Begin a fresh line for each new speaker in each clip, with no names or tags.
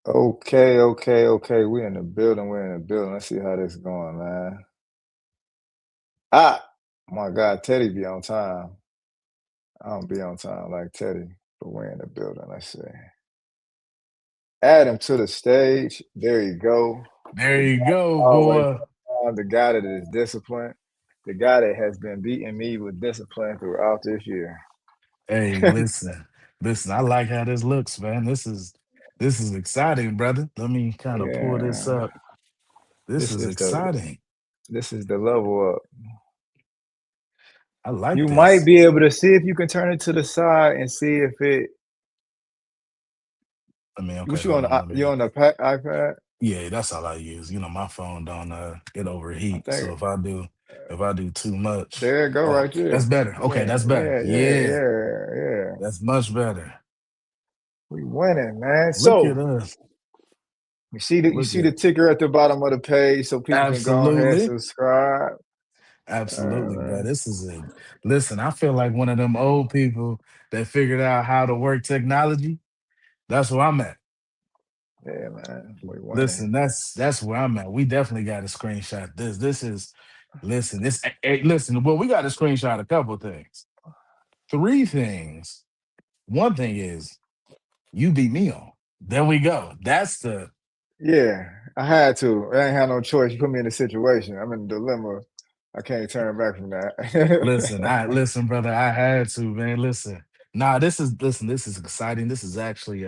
Okay. We in the building. We're in the building. Let's see how this going, man. Ah, my God, Teddy be on time. I don't be on time like Teddy, but we're in the building. Let's see. Add him to the stage. There you go.
There
The
you
guy
go,
always
boy.
on time, the guy that is disciplined, the guy that has been beating me with discipline throughout this year.
Hey, listen. I like how this looks, man. This is exciting, brother. Let me kind of pull this
Yeah,
up. This
this
is
is the
exciting.
this is the level up.
I like
You might
this.
be able to see if you can turn it to the side and see if it.
I mean, okay,
What you
hold
on?
on. Let
You
me.
on the iPad?
Yeah, that's all I use. My phone don't it
I
overheat.
think
So if I do too much,
there it go
oh,
right
that's
there.
better. Okay,
Yeah,
that's better.
yeah, yeah,
Yeah,
yeah, yeah.
that's much better.
We winning, man.
Look at
So
us.
you
Look
see the
at
ticker at the bottom of the page, so people can go ahead and
absolutely.
subscribe.
Absolutely, bro.
Uh,
This is a listen. I feel like one of them old people that figured out how to work technology. That's where I'm at.
yeah, man, we winning.
Listen, that's where I'm at. We definitely got to screenshot this. This is listen. Listen. Well, we got to screenshot a couple things. Three things. One thing is you beat me on. There we go. That's the
Yeah, I had to. I ain't had no choice. You put me in a situation. I'm in a dilemma. I can't turn back from
listen.
that.
I listen, brother. I had to, man. Listen. Nah, This is exciting. This is actually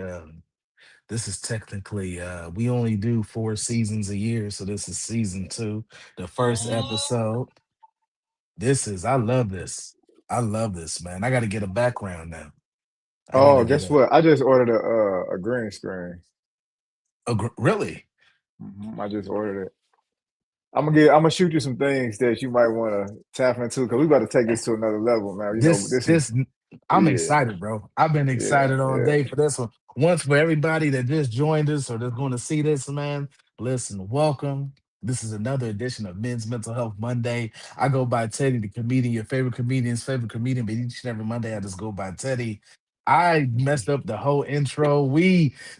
this is technically we only do 4 seasons a year, so this is season two, the first episode. I love this. I love this, man. I gotta get a background now. I gotta
Oh,
get
guess what? I just ordered a green screen.
really.
I just ordered it. I'm gonna shoot you some things that you might want to tap into because we about to take this to another level, man. You know,
This
this is
this I'm
yeah,
excited, bro. I've been
yeah,
excited all
yeah.
day for this one. Once for everybody that just joined us or that's going to see this, man. Listen, welcome. This is another edition of Men's Mental Health Monday. I go by Teddy, the comedian, your favorite comedian's favorite comedian, but each and every Monday I just go by Teddy. I messed up the whole intro.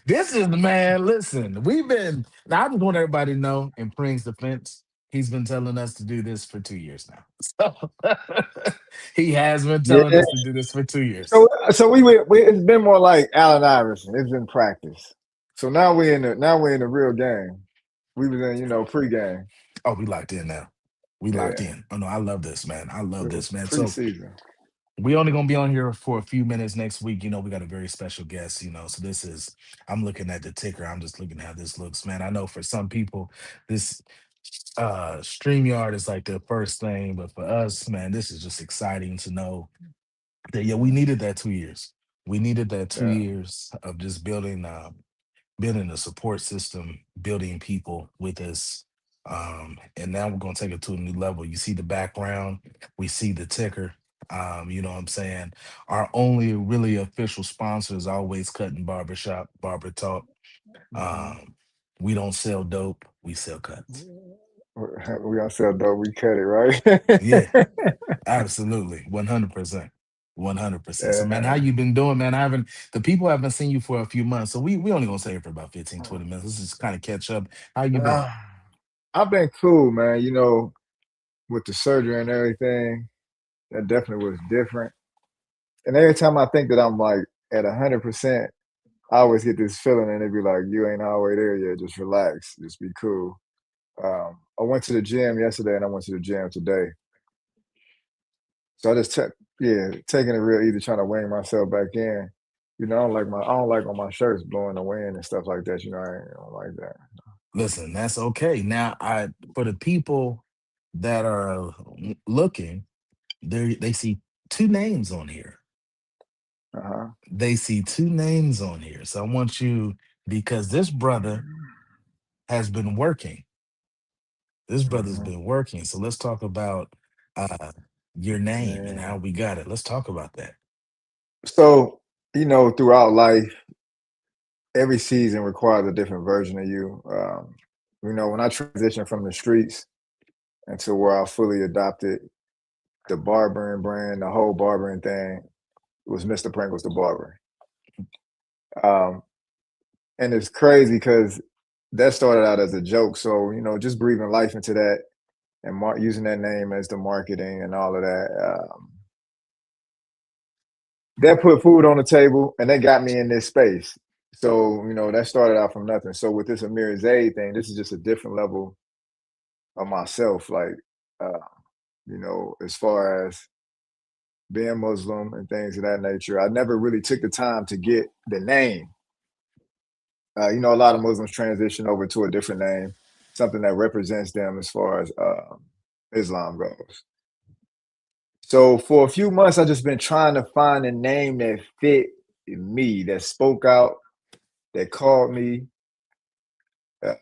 This is the man. Listen, we've been, now I just want everybody to know, in Pring's defense, he's been telling us to do this for 2 years now. So he has been telling
Yeah.
us to do this for 2 years.
So it's been more like Allen Iverson. It's been practice. So now we're in the real game. We was in pregame.
Oh, we locked in now. We locked
Yeah,
in. Oh no, I love this, man. I love this, man. So
preseason.
we only gonna be on here for a few minutes next week. We got a very special guest. So I'm looking at the ticker. I'm just looking at how this looks, man. I know for some people, this StreamYard is like the first thing, but for us, man, this is just exciting to know that yeah, we needed that 2 years. We needed that two
Yeah.
years of just building a support system, building people with us. And now we're gonna take it to a new level. You see the background, we see the ticker. You know what I'm saying? Our only really official sponsor is Always Cutting Barbershop, Barber Talk.
Mhm.
Um, we don't sell dope, we sell cuts.
We gonna sell dope. We cut it right.
Yeah, absolutely. 100%. 100%. So man, how
Yeah.
you been doing, man? The people haven't seen you for a few months. So we only gonna say it for about 15, 20 minutes. Let's just kind of catch up. How you been?
Uh, I've been cool, man. With the surgery and everything, that definitely was different. And every time I think that I'm like at 100%, I always get this feeling, and they be like, "You ain't all the way there yet. Just relax. Just be cool." I went to the gym yesterday, and I went to the gym today. So I just took, yeah, taking it real easy, trying to wing myself back in. I don't like when my shirt's blowing the wind and stuff like that. I don't like that.
Listen, that's okay. Now, I for the people that are looking, they see two names on here.
Uh huh.
They see two names on here. So I want you because this brother has been working. This brother's
Hmm.
been working. So let's talk about uh your name and
Yeah.
how we got it. Let's talk about that.
So throughout life, every season requires a different version of you. When I transitioned from the streets into where I fully adopted the barbering brand, the whole barbering thing, it was Mr. Pringles the barber. Um, and it's crazy because that started out as a joke. So just breathing life into that and using that name as the marketing and all of that. That put food on the table, and that got me in this space. So that started out from nothing. So with this Amir Zayd thing, this is just a different level of myself. Like, uh, as far as being Muslim and things of that nature, I never really took the time to get the name. A lot of Muslims transition over to a different name, something that represents them as far as Islam goes. So for a few months, I've just been trying to find a name that fit me, that spoke out, that called me. Uh,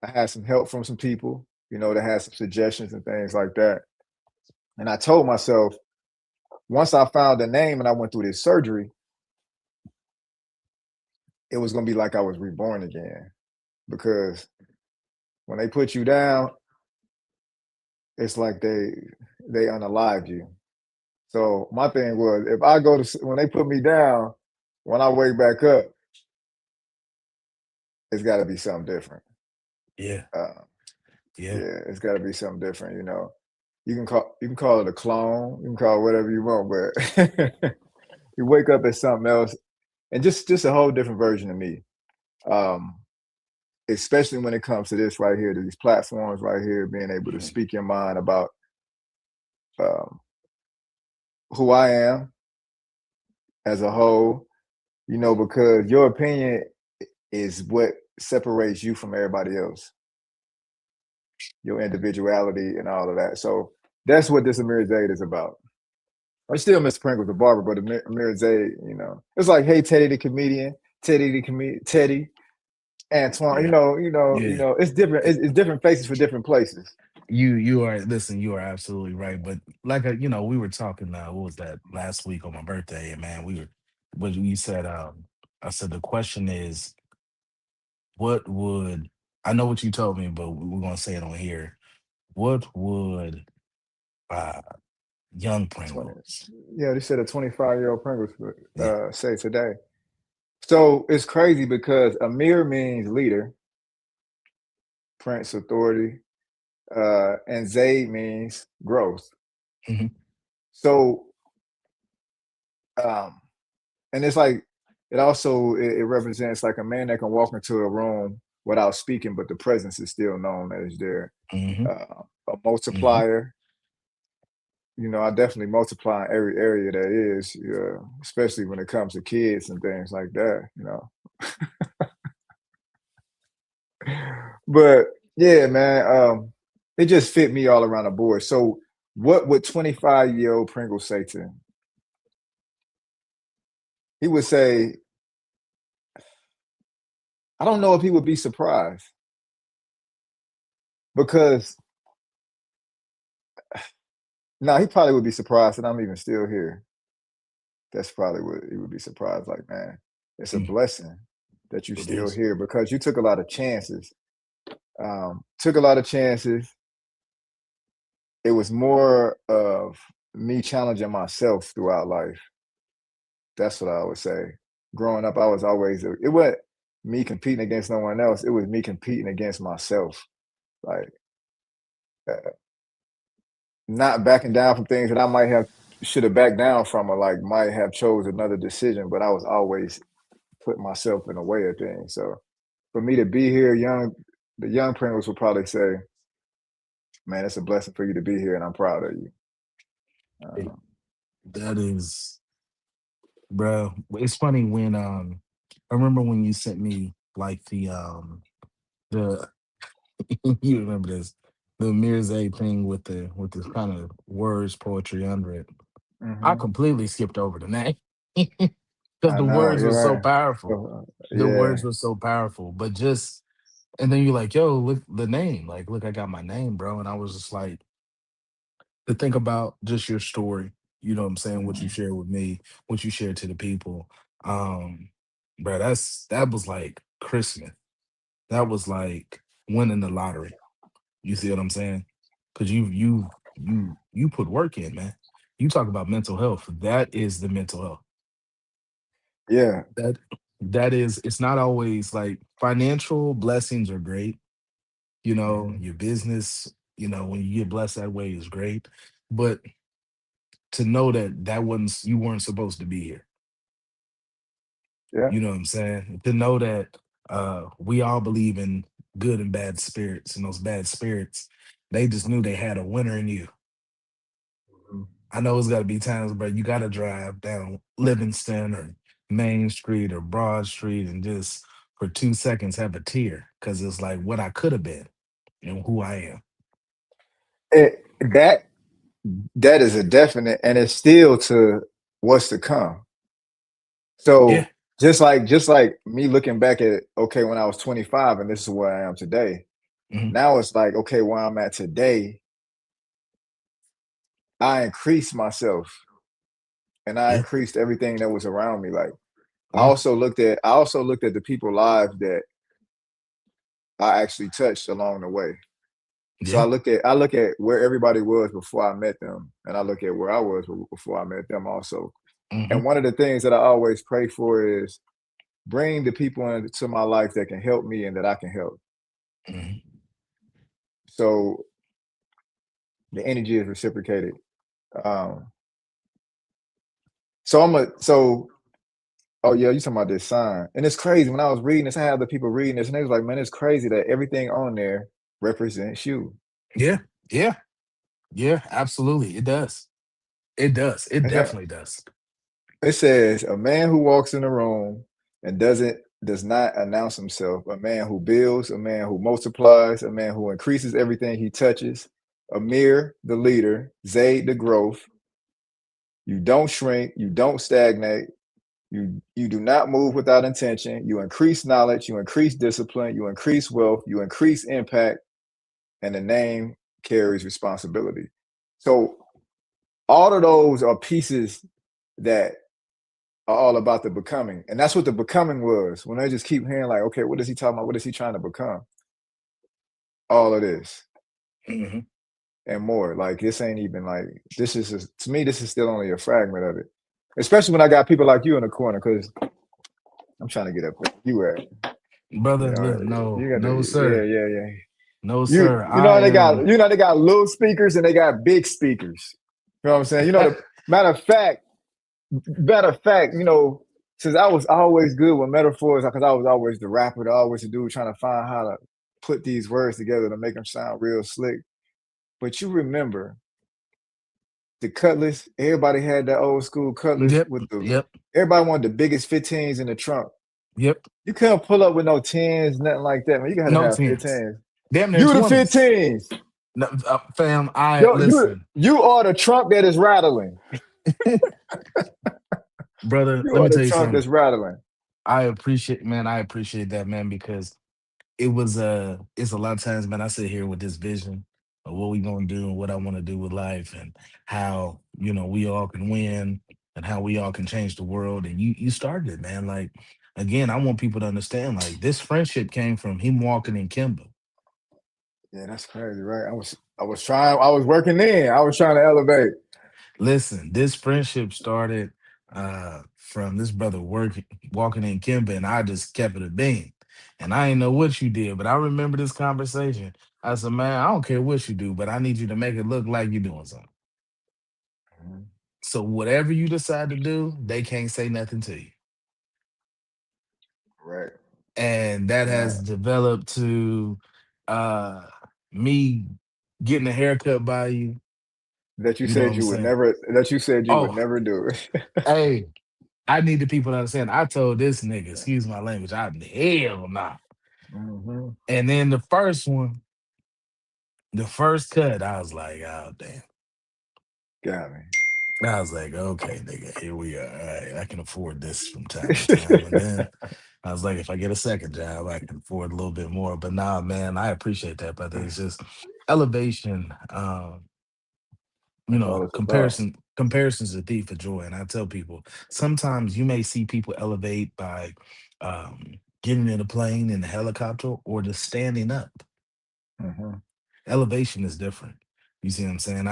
I had some help from some people, that had some suggestions and things like that. And I told myself, once I found the name and I went through this surgery, it was gonna be like I was reborn again. Because when they put you down, it's like they unalived you. So my thing was, if I go to when they put me down, when I wake back up, it's got to be something different.
Yeah,
Uh,
yeah,
yeah, it's got to be something different. You can call it a clone, you can call it whatever you want, but you wake up as something else, and just a whole different version of me. Um, Especially when it comes to this right here, to these platforms right here, being able to
mhm,
speak your mind about um, who I am as a whole. Because your opinion is what separates you from everybody else, your individuality and all of that. So that's what this Amir Zayd is about. I still miss Pringles the barber, but Amir Zayd, it's like, hey Teddy the comedian, Teddy Antoine.
yeah, yeah.
It's different. It's different faces for different places.
You are listen. You are absolutely right. But like we were talking. What was that last week on my birthday? And man, we were. What you said. I said the question is, what would I know what you told me, but we're gonna say it on here. What would uh young
20.
Pringles?
Yeah, they said a 25-year-old Pringles would
Yeah.
say today. So it's crazy because Amir means leader, prince, authority, and Zayd means growth.
Hmm.
So, um, and it's like it represents like a man that can walk into a room without speaking, but the presence is still known as there.
Hmm.
A
Hmm.
multiplier. I definitely multiply in every area that is, especially when it comes to kids and things like that. But yeah, man, it just fit me all around the board. So, what would 25-year-old Pringle say to him? He would say, I don't know if he would be surprised because no, he probably would be surprised that I'm even still here. That's probably what he would be surprised. Like, man, it's a blessing that you're
It
still
is.
here because you took a lot of chances. Took a lot of chances. It was more of me challenging myself throughout life. That's what I would say. Growing up, I was always it wasn't me competing against no one else. It was me competing against myself. Like, uh, not backing down from things that I might have should have backed down from, or like might have chose another decision. But I was always putting myself in the way of things. So for me to be here, the young Pringles would probably say, "Man, it's a blessing for you to be here, and I'm proud of you."
It-
Uh,
that is, bro. It's funny when I remember when you sent me like the you remember this the Mirza thing with this kind of words poetry under it. I
mhm.
completely skipped over the name because
I
the
know,
words
you're
were so
right.
powerful. The
Yeah,
words were so powerful, but just and then you're like, yo, look the name. Like, look, I got my name, bro. And I was just like, to think about just your story, you know what I'm saying, what you
mhm.
shared with me, what you shared to the people. Um, bro, that was like Christmas. That was like winning the lottery. You see what I'm saying? Because you put work in, man. You talk about mental health. That is the mental health.
Yeah,
That. that is, it's not always like financial blessings are great.
Hmm.
Your business, when you get blessed that way is great. But to know that you weren't supposed to be here.
Yeah.
You know what I'm saying? To know that we all believe in good and bad spirits, and those bad spirits, they just knew they had a winner in you.
Mhm.
I know it's got to be times, but you got to drive down Livingston or Main Street or Broad Street and just for 2 seconds have a tear because it's like what I could have been and who I am.
It, that is a definite, and it's still to what's to come.
Yeah.
So just like me looking back at, okay, when I was 25 and this is where I am today.
Hmm.
Now it's like, okay, where I'm at today, I increased myself and I
Yeah.
increased everything that was around me. Like
Yeah.
I also looked at the people lives that I actually touched along the way. So
Yeah.
I look at where everybody was before I met them, and I look at where I was before I met them also.
Hmm.
And one of the things that I always pray for is bring the people into my life that can help me and that I can help.
Hmm.
So the energy is reciprocated. Um, so oh yeah, you talking about this sign. And it's crazy. When I was reading this, I had the people reading this and they was like, man, it's crazy that everything on there represents you.
Yeah. Yeah. Yeah. Absolutely. It does. It does. It
And then
definitely does.
it says a man who walks in a room and does not announce himself, a man who builds, a man who multiplies, a man who increases everything he touches, Amir, the leader, Zayd, the growth. You don't shrink, you don't stagnate, you do not move without intention. You increase knowledge, you increase discipline, you increase wealth, you increase impact, and the name carries responsibility. So all of those are pieces that are all about the becoming. And that's what the becoming was. When I just keep hearing, like, okay, what is he talking about? What is he trying to become? All of this
Hmm.
and more. Like this ain't even like this is just, to me, this is still only a fragment of it. Especially when I got people like you in the corner, because I'm trying to get up where you at. You
Brother,
know,
look, no,
you got
no,
to, yeah,
sir.
yeah, yeah.
No, sir.
You
I
know
am.
they got little speakers and they got big speakers. You know what I'm saying? You know the matter of fact, since I was always good with metaphors, because I was always the rapper, always the dude trying to find how to put these words together to make them sound real slick. But you remember the Cutlass? Everybody had that old school Cutlass
Yep.
with the.
Yep.
Everybody wanted the biggest 15s in the trunk.
Yep.
You couldn't pull up with no tens, nothing like that. Man, you gotta
No
have
tens.
15s.
Damn near
You the
20s.
15s.
No, fam, I
Yo,
listen,
you are the trunk that is rattling.
brother.
You
Let
are
me
the
tell you
trunk
something.
that's rattling.
I appreciate that, man, because it's a lot of times, man, I sit here with this vision of what we gonna do and what I want to do with life and how, we all can win and how we all can change the world. And you started it, man. Like again, I want people to understand, like this friendship came from him walking in Kimba.
Yeah, that's crazy, right? I was working in. I was trying to elevate.
Listen, this friendship started from this brother working walking in Kimba, and I just kept it a bean. And I ain't know what you did, but I remember this conversation. I said, man, I don't care what you do, but I need you to make it look like you're doing something.
Mhm.
So whatever you decide to do, they can't say nothing to you.
Right.
And that has
Right.
developed to uh me getting a haircut by you. You know what I'm saying?
That you said you would
Oh,
never do it.
hey, I need the people to understand. I told this nigga, excuse my language, I hell nah.
Hmm.
And then the first cut, I was like, oh damn.
Got me.
I was like, okay, nigga, here we are. All right, I can afford this from time to time. And then I was like, if I get a second job, I can afford a little bit more. But nah, man, I appreciate that, brother. It's just elevation.
That's all it's about.
Comparison's a thief of joy. And I tell people sometimes you may see people elevate by getting in a plane in a helicopter or just standing up.
Hmm.
Elevation is different. You see what I'm saying?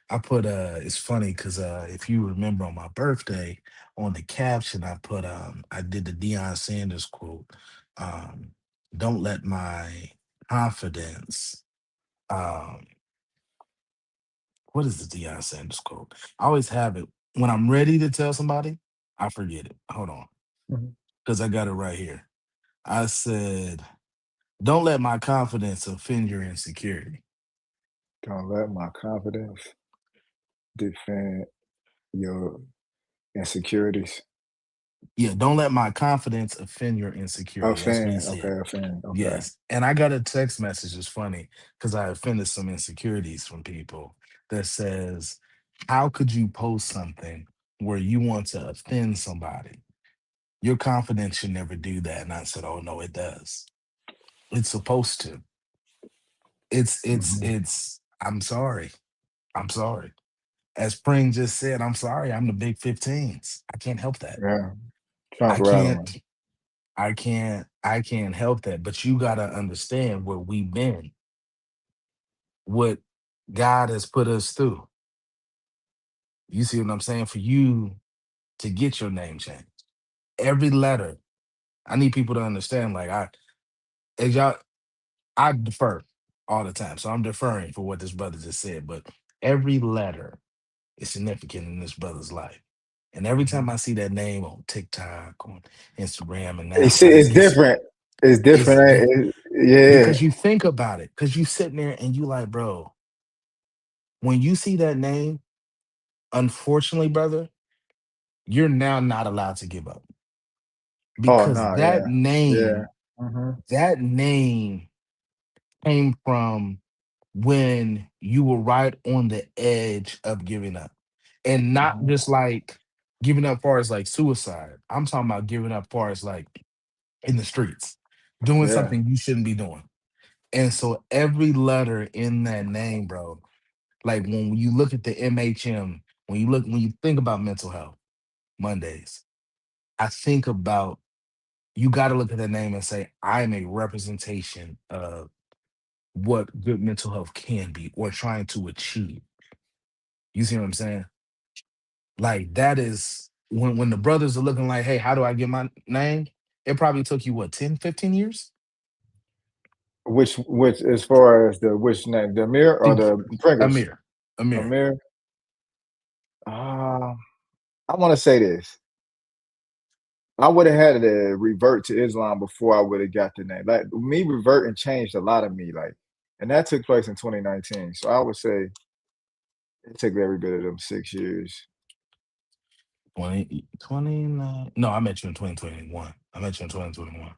I put it's funny because if you remember on my birthday on the caption I put I did the Deion Sanders quote. Um don't let my confidence um what is the Deion Sanders quote? I always have it when I'm ready to tell somebody, I forget it. Hold on,
Mhm.
because I got it right here. I said, don't let my confidence offend your insecurity.
Don't let my confidence defend your insecurities.
Yeah, don't let my confidence offend your
A
insecurity. That's what he
fan.
said.
Okay, a fan. Okay.
Yes. And I got a text message. It's funny because I offended some insecurities from people that says, how could you post something where you want to offend somebody? Your confidence should never do that. And I said, oh no, it does. It's supposed to.
Hmm.
I'm sorry. I'm sorry. As Spring just said, I'm sorry. I'm the big 15s. I can't help that.
Yeah. Trump
I
rattling.
can't I can't help that. But you gotta understand where we've been, what God has put us through. You see what I'm saying? For you to get your name changed. Every letter, I need people to understand, like as y'all, I defer all the time. So I'm deferring for what this brother just said. But every letter is significant in this brother's life. And every time
Mhm.
I see that name on TikTok, on Instagram, and
You
now
see,
I just
it's
get
different. It's
it's
different. Yeah.
because you think about it, because you sitting there and you like, bro, when you see that name, unfortunately, brother, you're now not allowed to give up
Oh
because
no. Yeah. Yeah. Hmm.
that name came from when you were right on the edge of giving up, and not
Hmm.
just like giving up far as like suicide. I'm talking about giving up far as like in the streets, doing
Yeah.
something you shouldn't be doing. And so every letter in that name, bro, like when you look at the MHM, when you think about mental health Mondays, I think about you got to look at that name and say, I am a representation of what good mental health can be or trying to achieve. You see what I'm saying? Like that is when the brothers are looking like, hey, how do I get my name? It probably took you what, 10, 15 years?
Which as far as the which name, the Amir or
Think
the Pringles?
Amir. Amir.
Amir. Uh, I want to say this. I would have had to revert to Islam before I would have got the name. Like me reverting changed a lot of me. Like, and that took place in 2019. So I would say it took every bit of them 6 years.
29. No, I met you in 2021. I met you in 2021. Yep.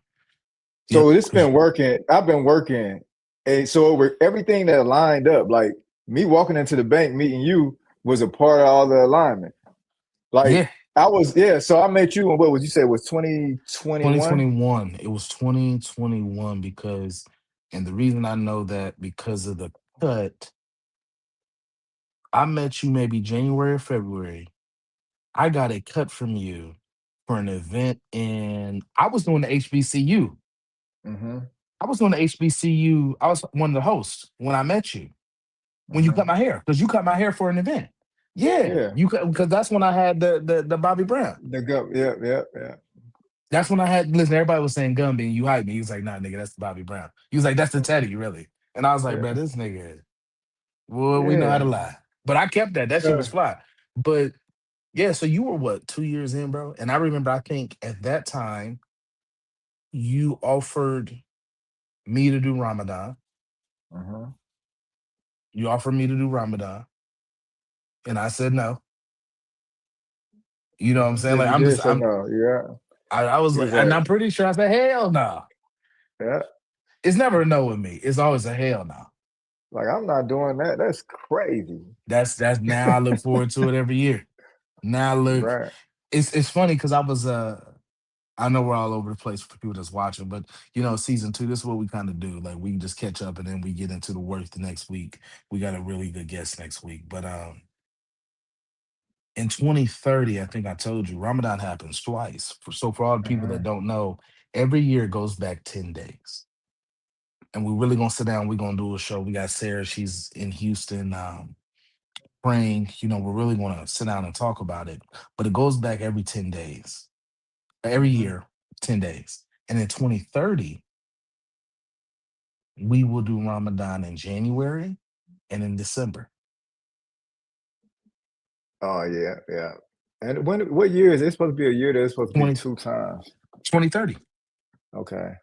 So it's
Cause
been working. I've been working, and so over everything that lined up, like me walking into the bank, meeting you was a part of all the alignment. Like
yeah,
I was, yeah. So I met you, and what would you say was 2021?
2021. It was 2021 because, and the reason I know that because of the cut, I met you maybe January or February. I got a cut from you for an event and I was doing the HBCU.
Mm-hmm.
I was doing the HBCU. I was one of the hosts when I met you. When you cut
Mm-hmm.
my hair, because you cut my hair for an event. Yeah,
Yeah.
you cut because that's when I had the Bobby Brown.
The go. Yeah. Yeah. Yeah.
That's when I had listen. Everybody was saying Gumby, and you hyped me. He was like, "Nah, nigga, that's the Bobby Brown." He was like, "That's the Teddy, really." And I was like, "Bro,
Yeah.
this nigga, well, we know how
Yeah.
to lie." But I kept that. That shit was
Yeah.
fly. But yeah, so you were what, 2 years in, bro? And I remember, I think at that time you offered me to do Ramadan.
Mm-hmm.
You offered me to do Ramadan, and I said no. You know what I'm saying?
Yeah,
Like
you
I'm
did
just
say no. Yeah.
I was
You
like,
was
and
like,
I'm pretty sure I said hell no.
yeah.
It's never a no with me. It's always a hell no.
Like I'm not doing that. That's crazy.
That's now I look forward to it every year. Now look,
Right.
it's funny because I know we're all over the place for people that's watching, but season two, this is what we kind of do. Like we just catch up and then we get into the work the next week. We got a really good guest next week. But in 2030, I think I told you, Ramadan happens twice. For all the people that
Mm-hmm.
don't know, every year goes back 10 days. And we're really gonna sit down, we're gonna do a show. We got Sarah, she's in Houston. praying, we're really going to sit down and talk about it. But it goes back every 10 days, every
Hmm.
year, 10 days. And in 2030, we will do Ramadan in January and in December.
Oh yeah, yeah. And what year is it? It's supposed to be a year that it's supposed to be
20
two times.
2030.
Okay.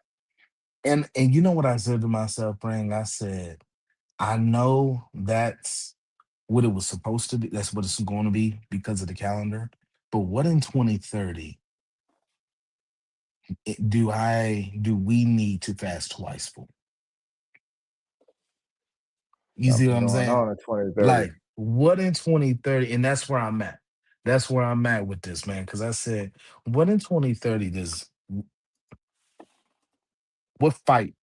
And you know what I said to myself, praying? I said, I know that's what it was supposed to be. That's what it's going to be because of the calendar. But what in 2030 do we need to fast twice for? You see what
Something
I'm
going
saying?
on in 2030.
Like, what in 2030? And that's where I'm at. That's where I'm at with this, man. Because I said, what in 2030 does what fight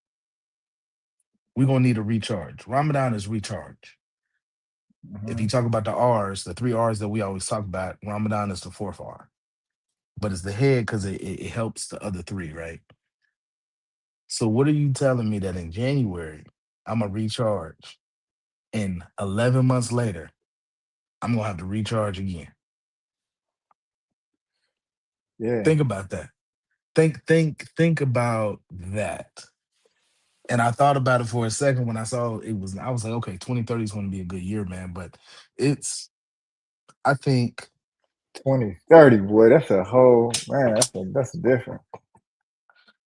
we're gonna need a recharge? Ramadan is recharge. If you
Hmm.
talk about the R's, the three R's that we always talk about, Ramadan is the fourth R. But it's the head because it helps the other three, right? So what are you telling me that in January I'm gonna recharge and 11 months later I'm gonna have to recharge again?
Yeah.
Think about that. Think about that. And I thought about it for a second when I saw it was. I was like, okay, 2030 is going to be a good year, man. But it's. I think
2030, boy, that's a whole man. That's different.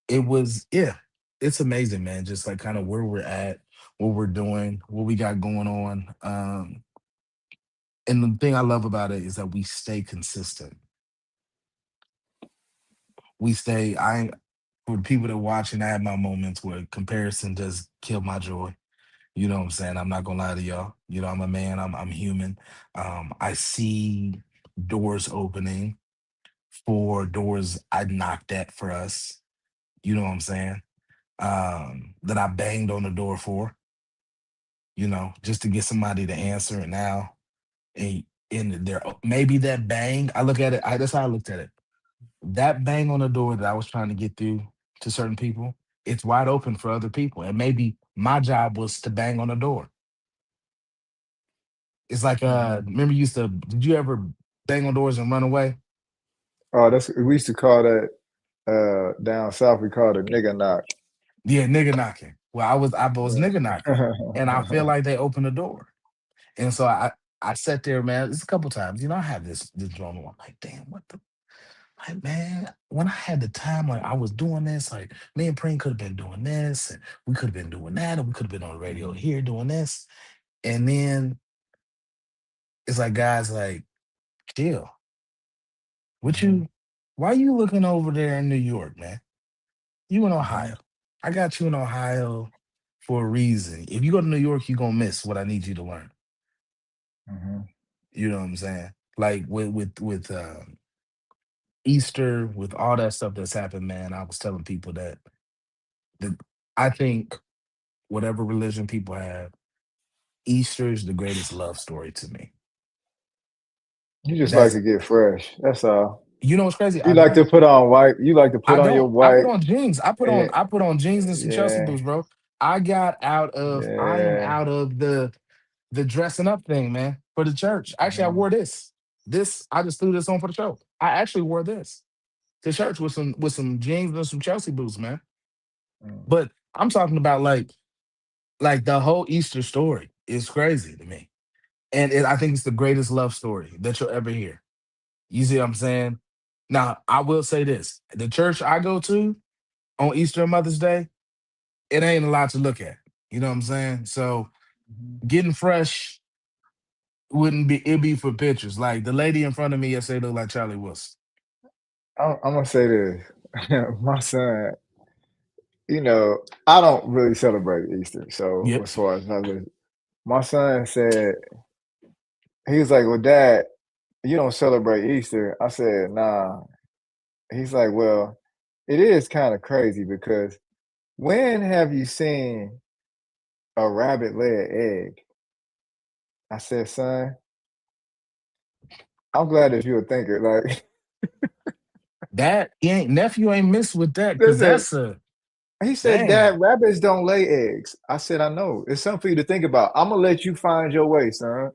it was. Yeah, it's amazing, man. Just like kind of where we're at, what we're doing, what we got going on. And the thing I love about it is that we stay consistent. We stay. I For the people that watch, and I have my moments where comparison does kill my joy. You know what I'm saying? I'm not gonna lie to y'all. I'm a man. I'm human. I see doors opening for doors I knocked at for us. You know what I'm saying? That I banged on the door for. Just to get somebody to answer. And now, and in there, maybe that bang. I look at it. That's how I looked at it. That bang on the door that I was trying to get through to certain people, it's wide open for other people. And maybe my job was to bang on the door. It's like
Hmm.
remember you used to did you ever bang on doors and run away?
Oh, that's we used to call that down south. We called it nigga knock.
Yeah, nigga knocking. Well, I was nigga knocking,
Yeah.
and I feel like they opened the door, and so I sat there, man. It's a couple times, I had this drama. I'm like, damn, what the like, man. When I had the time, like I was doing this, like me and Preem could have been doing this, and we could have been doing that, and we could have been on the radio
Hmm.
here doing this, and then it's like guys, like chill. What
Hmm.
you? Why you looking over there in New York, man? You in
Hmm.
Ohio. I got you in Ohio for a reason. If you go to New York, you're gonna miss what I need you to learn.
Hmm.
You know what I'm saying? Like with Easter, with all that stuff that's happened, man. I was telling people that the I think whatever religion people have, Easter is the greatest love story to me.
You just like
That's
to get fresh. That's all.
what's crazy.
You like to put on white. You like to
I
put on your
don't. I put
white.
on jeans.
Yeah,
I put on jeans and some Chelsea
yeah,
boots, bro. I am
yeah.
out of the dressing up thing, man, for the church. Actually, I
Hmm.
wore this. I just threw this on for the show. I actually wore this to church with some jeans and some Chelsea boots, man. But I'm talking about like the whole Easter story is crazy to me, and I think it's the greatest love story that you'll ever hear. You see what I'm saying? Now, I will say this: the church I go to on Easter and Mother's Day, it ain't a lot to look at. You know what I'm saying? So
Hmm.
getting fresh wouldn't be it'd be for pictures. Like the lady in front of me yesterday looked like Charlie Wilson.
I'm gonna say this. My son, I don't really celebrate Easter. So
Yep.
as far as my son said, he was like, "Well, Dad, you don't celebrate Easter." I said, "Nah." He's like, "Well, it is kind of crazy because when have you seen a rabbit lay an egg?" I said, "Son, I'm glad that you're a thinker." Like,
That he ain't nephew ain't missed with that because
listen,
that's a
he said,
dang.
"Dad, rabbits don't lay eggs." I said, "I know. It's something for you to think about. I'm gonna let you find your way, son."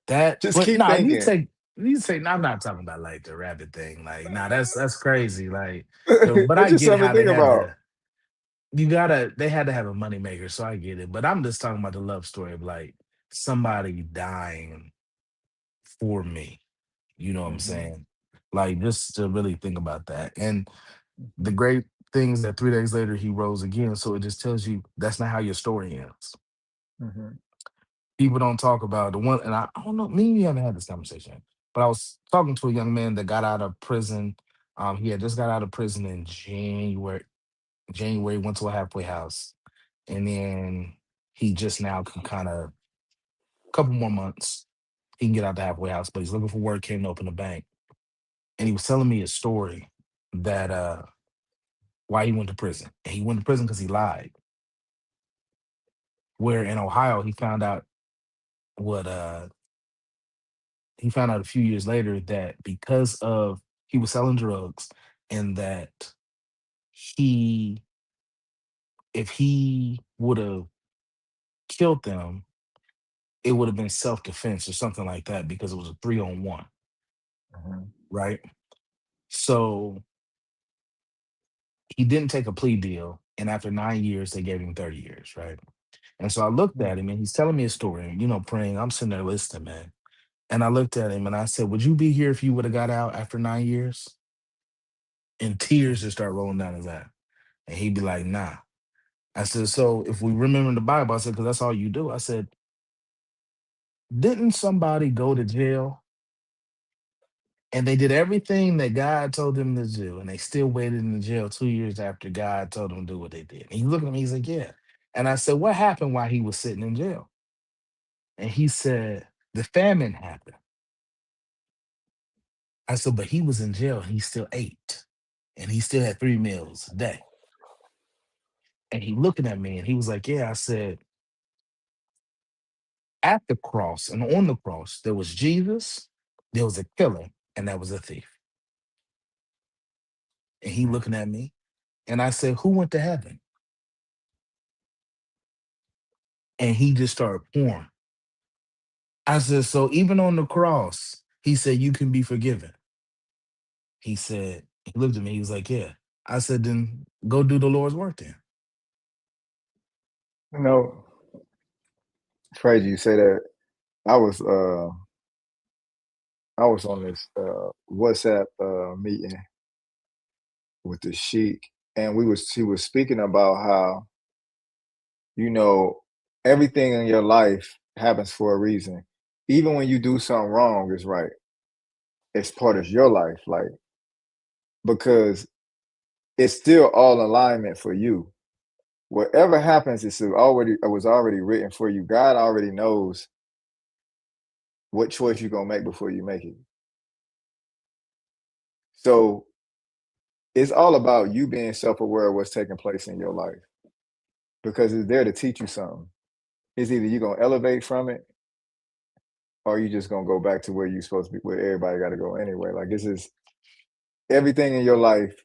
That,
Just
but
keep
nah,
thinking.
you say, nah, I'm not talking about like the rabbit thing. Like, nah, that's crazy. Like, but
It's
I
just
get
something to
how they
think
had
about.
to. They had to have a moneymaker, so I get it. But I'm just talking about the love story of like somebody dying for me. You know what I'm
Hmm.
saying? Like just to really think about that. And the great things that 3 days later he rose again. So it just tells you that's not how your story ends.
Hmm.
People don't talk about the one, and I don't know, me and you haven't had this conversation, but I was talking to a young man that got out of prison. He had just got out of prison in January. January went to a halfway house, and then he just now can kind of couple more months he can get out the halfway house, but he's looking for work. Came to open a bank, and he was telling me a story that why he went to prison, and he went to prison because he lied. Where in Ohio what uh he found out a few years later that because of he was selling drugs and that he if he would have killed them, it would have been self-defense or something like that because it was a 3-on-1,
Hmm.
right? So he didn't take a plea deal, and after 9 years they gave him 30 years, right? And so I looked at him and he's telling me a story, and praying. I'm sitting there listening, man. And I looked at him and I said, would you be here if you would have got out after 9 years? And tears just start rolling down his eye. And he'd be like, nah. I said, so if we remember the Bible, I said, because that's all you do. I said, didn't somebody go to jail and they did everything that God told them to do, and they still waited in the jail 2 years after God told them to do what they did? And he looked at me, he's like, yeah. And I said, what happened while he was sitting in jail? And he said, the famine happened. I said, but he was in jail and he still ate. And he still had 3 meals a day. And he looking at me and he was like, yeah. I said, at the cross and on the cross, there was Jesus, there was a killer, and that was a thief. And he looking at me. And I said, who went to heaven? And he just started pouring. I said, so even on the cross, he said, you can be forgiven. He said, he looked at me, he was like, yeah. I said, then go do the Lord's work then.
You know, it's crazy you say that. I was uh I was on this WhatsApp meeting with the sheik, and she was speaking about how, you know, everything in your life happens for a reason. Even when you do something wrong, it's right. It's part of your life, like, because it's still all alignment for you. Whatever happens, it was already written for you. God already knows what choice you're gonna make before you make it. So it's all about you being self-aware of what's taking place in your life, because it's there to teach you something. It's either you're gonna elevate from it, or you just gonna go back to where you're supposed to be, where everybody got to go anyway. Like, this is everything in your life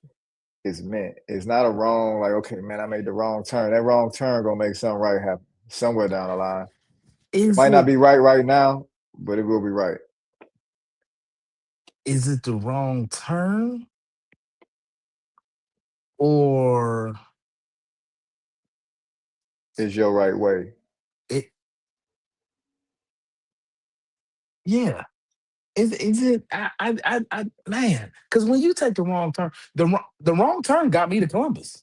is meant. It's not a wrong, like, okay, man, I made the wrong turn. That wrong turn gonna make something right happen somewhere down the line. It
Is
might not
it
be right now, but it will be right.
is it the wrong turn, or
It's your right way.
it yeah. Is it man, because when you take the wrong turn, the wrong turn got me to Columbus.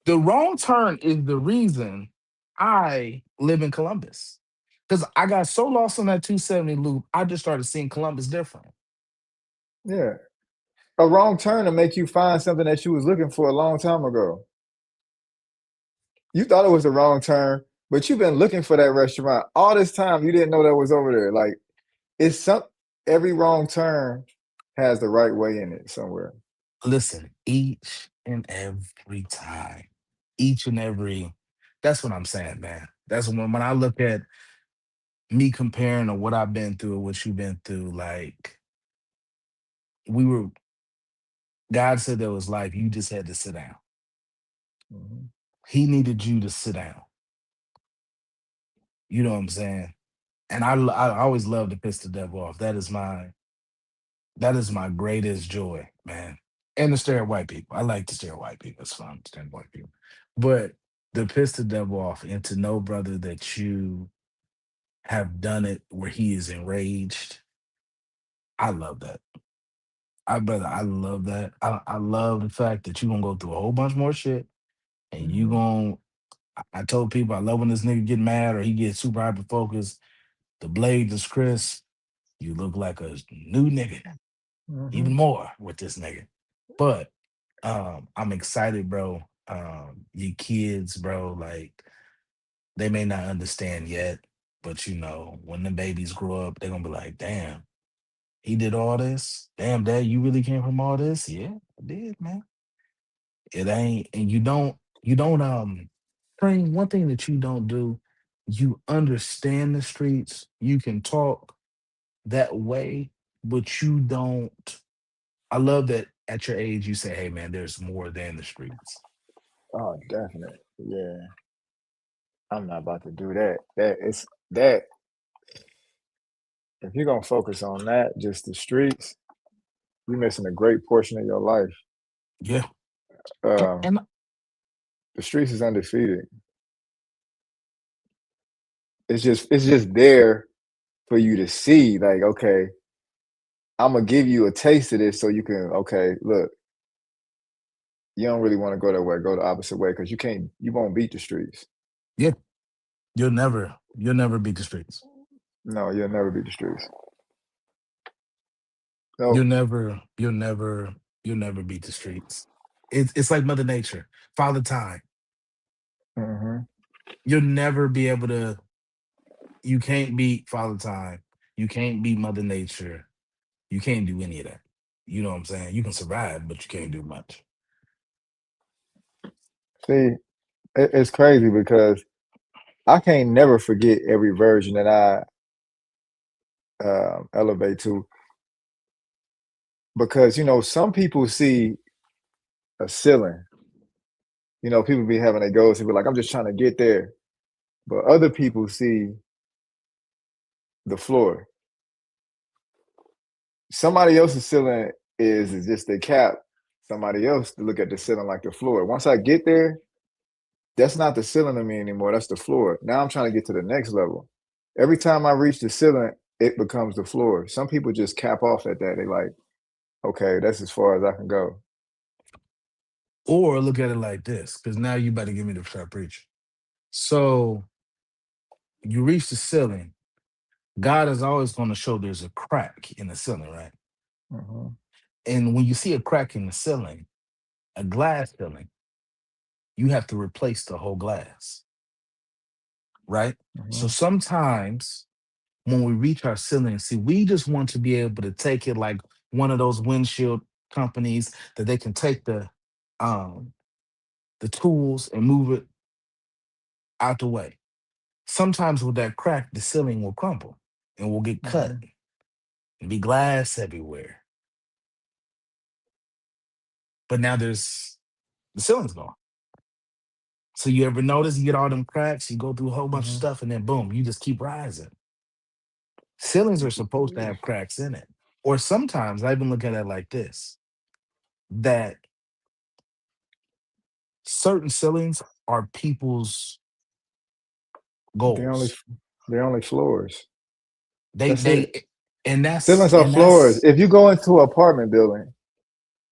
The wrong turn is the reason I live in Columbus. Because I got so lost on that 270 loop, I just started seeing Columbus different.
Yeah. A wrong turn to make you find something that you was looking for a long time ago. You thought it was the wrong turn, but you've been looking for that restaurant all this time. You didn't know that was over there. Like, it's some every wrong turn has the right way in it somewhere.
Listen, each and every time, each and every, that's what I'm saying, man. That's when I look at me comparing to what I've been through, what you've been through, like we were, God said there was life. You just had to sit down.
Mhm.
He needed you to sit down. You know what I'm saying? And I always love to piss the devil off. That is my greatest joy, man. And to stare at white people. I like to stare at white people. It's fun to stare at white people. But to piss the devil off and to know, brother, that you have done it where he is enraged. I love that. I love that. I love the fact that you gonna go through a whole bunch more shit and you
Mm-hmm.
gonna I told people I love when this nigga get mad or he gets super hyper focused. The blade is crisp. You look like a new nigga,
Mm-hmm.
even more with this nigga. But I'm excited, bro. Your kids, bro, like they may not understand yet, but when the babies grow up, they're gonna be like, damn, he did all this. Damn, dad, you really came from all this? Yeah, I did, man. It ain't, and you don't Train, one thing that you don't do, you understand the streets, you can talk that way, but you don't. I love that at your age you say, hey man, there's more than the streets.
Oh, definitely. Yeah. I'm not about to do that. That if you're gonna focus on that, just the streets, you're missing a great portion of your life.
Yeah. And,
Um,
and
the streets is undefeated. It's just there for you to see. Like, okay, I'm gonna give you a taste of this, so you can. Okay, look, you don't really want to go that way. Go the opposite way because you can't. You won't beat the streets.
yeah, you'll never beat the streets.
No, you'll never beat the streets. No.
You'll never, you'll never, you'll never beat the streets. It's like Mother Nature, Father Time.
Mm-hmm.
You'll never be able to. You can't beat Father Time. You can't beat Mother Nature. You can't do any of that. You know what I'm saying? You can survive, but you can't do much.
See, it's crazy because I can't never forget every version that I elevate to because some people see a ceiling. People be having their goals and be like, I'm just trying to get there, but other people see the floor. Somebody else's ceiling is just the cap. Somebody else to look at the ceiling like the floor. Once I get there, that's not the ceiling to me anymore. That's the floor. Now I'm trying to get to the next level. Every time I reach the ceiling, it becomes the floor. Some people just cap off at that. They like, okay, that's as far as I can go.
Or look at it like this, because now you better give me the sharp preach. So you reach the ceiling. God is always going to show there's a crack in the ceiling, right?
Mm-hmm.
And when you see a crack in the ceiling, a glass ceiling, you have to replace the whole glass, right? So
Mm-hmm.
sometimes when we reach our ceiling, see, we just want to be able to take it like one of those windshield companies that they can take um the tools and move it out the way. Sometimes with that crack, the ceiling will crumble and will get cut
Mm-hmm.
and be glass everywhere. But now the ceiling's gone. So you ever notice you get all them cracks, you go through a whole bunch of
Mm-hmm.
stuff, and then boom, you just keep rising. Ceilings are supposed to have cracks in it. Or sometimes I even look at it like this, that certain ceilings are people's
They're only
goals.
they're only floors.
They
That's it.
they and that's
Ceilings are
and
floors.
that's
If you go into an apartment building,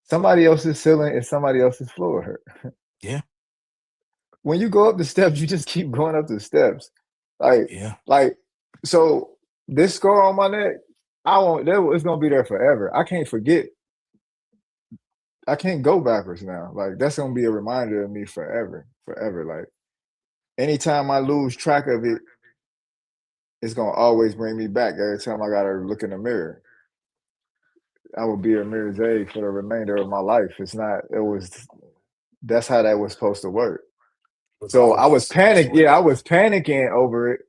somebody else's ceiling is somebody else's floor.
yeah,
When you go up the steps, you just keep going up the steps. Like,
yeah.
like, so this scar on my neck, I won't. It's gonna be there forever. I can't forget. I can't go backwards now. Like that's gonna be a reminder of me forever, forever. Like anytime I lose track of it, it's gonna always bring me back. Every time I gotta look in the mirror, I will be a mirror Zayd for the remainder of my life. It's not. It was. That's how that was supposed to work.
It was
So I
always
was
supposed to
panicked.
work
Yeah, I
that way.
was panicking over it.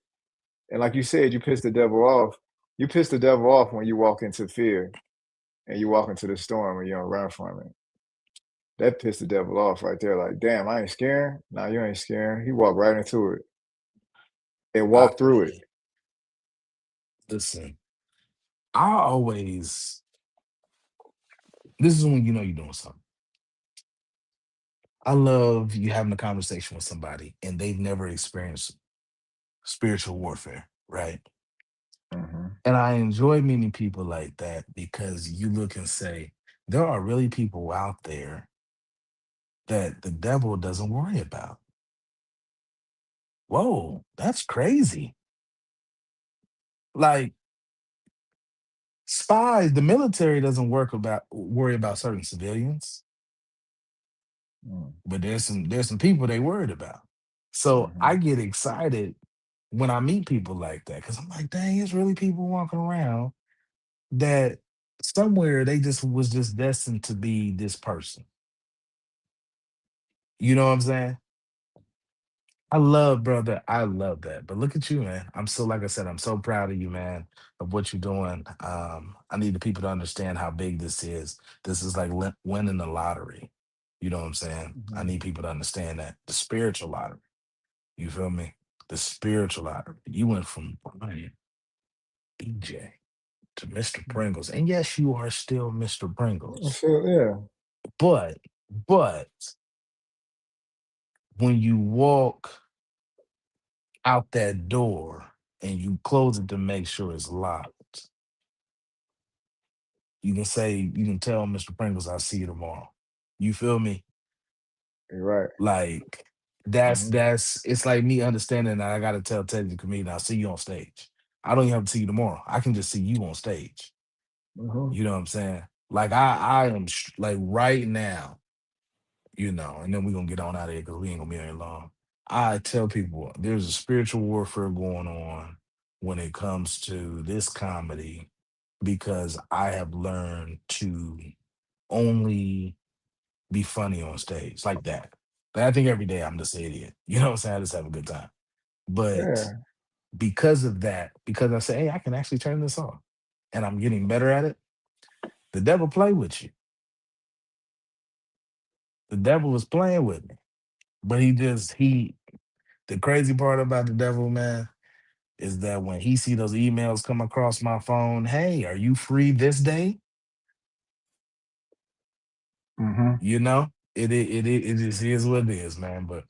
And like you said, you piss the devil off. You piss the devil off when you walk into fear and you walk into the storm and you don't run from it. That pissed the devil off right there. Like, damn, I ain't scared. Nah, you ain't scared. He walked right into it. and
I
walk through it.
listen. I always this is when you know you're doing something. I love you having a conversation with somebody and they've never experienced spiritual warfare, right?
Hmm.
And I enjoy meeting people like that because you look and say, there are really people out there that the devil doesn't worry about. Whoa, that's crazy. Like spies, the military doesn't worry about certain civilians, but there's some people they worried about. So I
Hmm.
get excited when I meet people like that because I'm like, dang, it's really people walking around that somewhere they just was just destined to be this person. You know what I'm saying? I love, brother. I love that. But look at you, man. I'm so, like I said, I'm so proud of you, man, of what you're doing. I need the people to understand how big this is. This is like winning the lottery. You know what I'm saying? I
Hmm.
need people to understand that the spiritual lottery. You feel me? The spiritual lottery. You went from Brian BJ to Mr. Pringles, and yes, you are still Mr. Pringles.
So yeah,
But, but when you walk out that door and you close it to make sure it's locked, you can tell Mr. Pringles, I'll see you tomorrow. You feel me?
you're right.
Like
Hmm.
it's like me understanding that I gotta tell Teddy the comedian, I'll see you on stage. I don't even have to see you tomorrow. I can just see you on stage.
Hmm.
You know what I'm saying? Like I am like right now, and then we're gonna get on out of here because we ain't gonna be here long. I tell people there's a spiritual warfare going on when it comes to this comedy because I have learned to only be funny on stage like that. But I think every day I'm just an idiot. You know what I'm saying? I just have a good time. But
Yeah.
because of that, because I say, hey, I can actually turn this off and I'm getting better at it, the devil play with you. The devil was playing with me. But the crazy part about the devil, man, is that when he see those emails come across my phone, hey, are you free this day?
Hmm.
You know, it just is what it is, man. But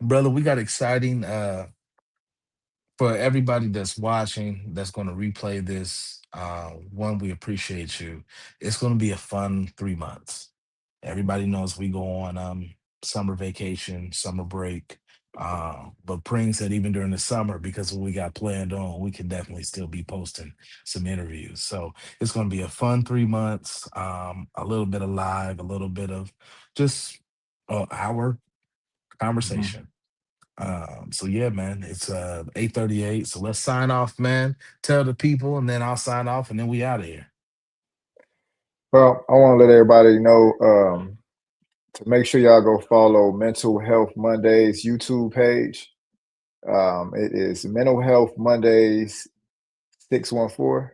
brother, we got exciting for everybody that's watching, that's going to replay this. One, we appreciate you. It's going to be a fun 3 months. Everybody knows we go on summer vacation, summer break. But Pring said even during the summer, because of what we got planned on, we can definitely still be posting some interviews. So it's going to be a fun 3 months. A little bit of live, a little bit of just our
Hmm.
conversation. So yeah, man, it's 8:38. So let's sign off, man. Tell the people, and then I'll sign off, and then we out of here.
Well, I want to let everybody know to make sure y'all go follow Mental Health Mondays YouTube page. It is Mental Health Mondays 614.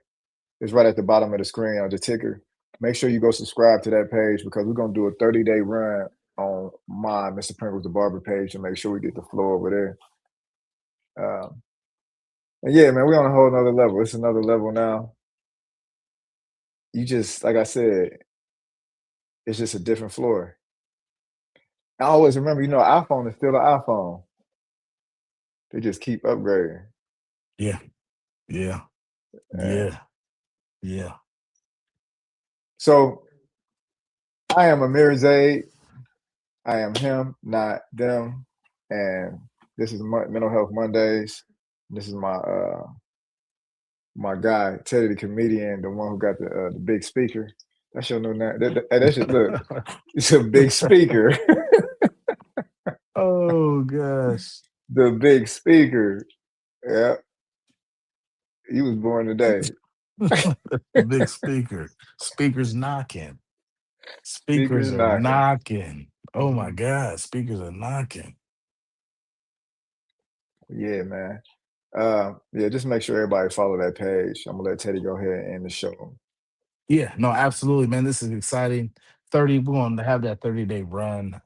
It's right at the bottom of the screen on the ticker. Make sure you go subscribe to that page because we're gonna do a 30-day run on my Mr. Pringles the Barber page to make sure we get the flow over there. Um, and yeah, man, we're on a whole nother level. It's another level now. You just like I said, it's just a different floor. I always remember, iPhone is still an iPhone. They just keep upgrading.
Yeah, yeah,
Uh,
yeah, yeah.
so I am Amir Zayd. I am him, not them. And this is Mental Health Mondays. This is my guy Teddy the comedian, the one who got the big speaker. That's your new name. That should look. It's a big speaker.
Oh gosh.
The big speaker. Yeah, he was born today.
Big speaker. Speakers knocking.
Speakers
Speakers are
knocking.
knocking. Oh my
Hmm.
God, speakers are knocking.
Yeah, man. Yeah, just make sure everybody follow that page. I'm gonna let Teddy go ahead and end the show.
Yeah, no, absolutely, man. This is exciting. 30, we're going to have that 30-day run.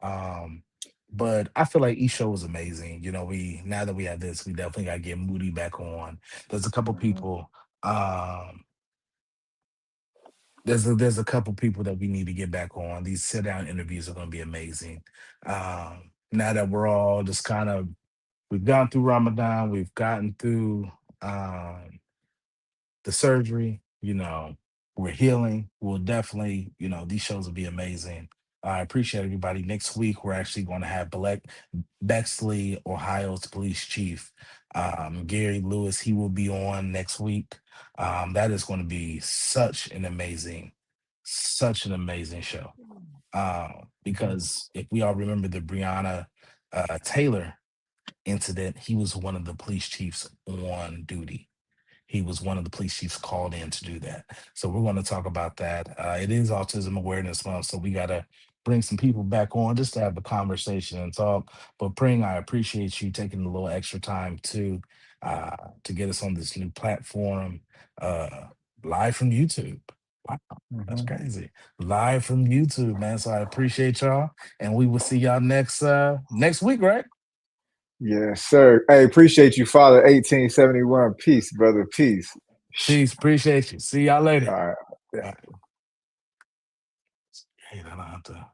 But I feel like each show was amazing. We now that we have this, we definitely got to get Moody back on. There's a couple
Mhm.
people. There's a couple people that we need to get back on. These sit down interviews are going to be amazing. Now that we're all just kind of we've gone through Ramadan, we've gotten through um, the surgery. We're healing. We'll definitely, these shows will be amazing. I appreciate everybody. Next week, we're actually going to have Bexley, Ohio's police chief, Gary Lewis. He will be on next week. That is going to be such an amazing show. Because if we all remember the Breonna Taylor incident, he was one of the police chiefs on duty. He was one of the police chiefs called in to do that. So we're going to talk about that. It is Autism Awareness Month, so we got to bring some people back on just to have a conversation and talk. But Pring, I appreciate you taking a little extra time to get us on this new platform, uh, live from YouTube. Wow, that's
Mhm.
crazy. Live from YouTube, man. So I appreciate y'all, and we will see y'all next week, right?
Yes, sir. Hey, appreciate you, Father 1871. Peace, brother. Peace.
Peace. Appreciate you. See y'all later.
All right.
All right. Hey, I don't have to.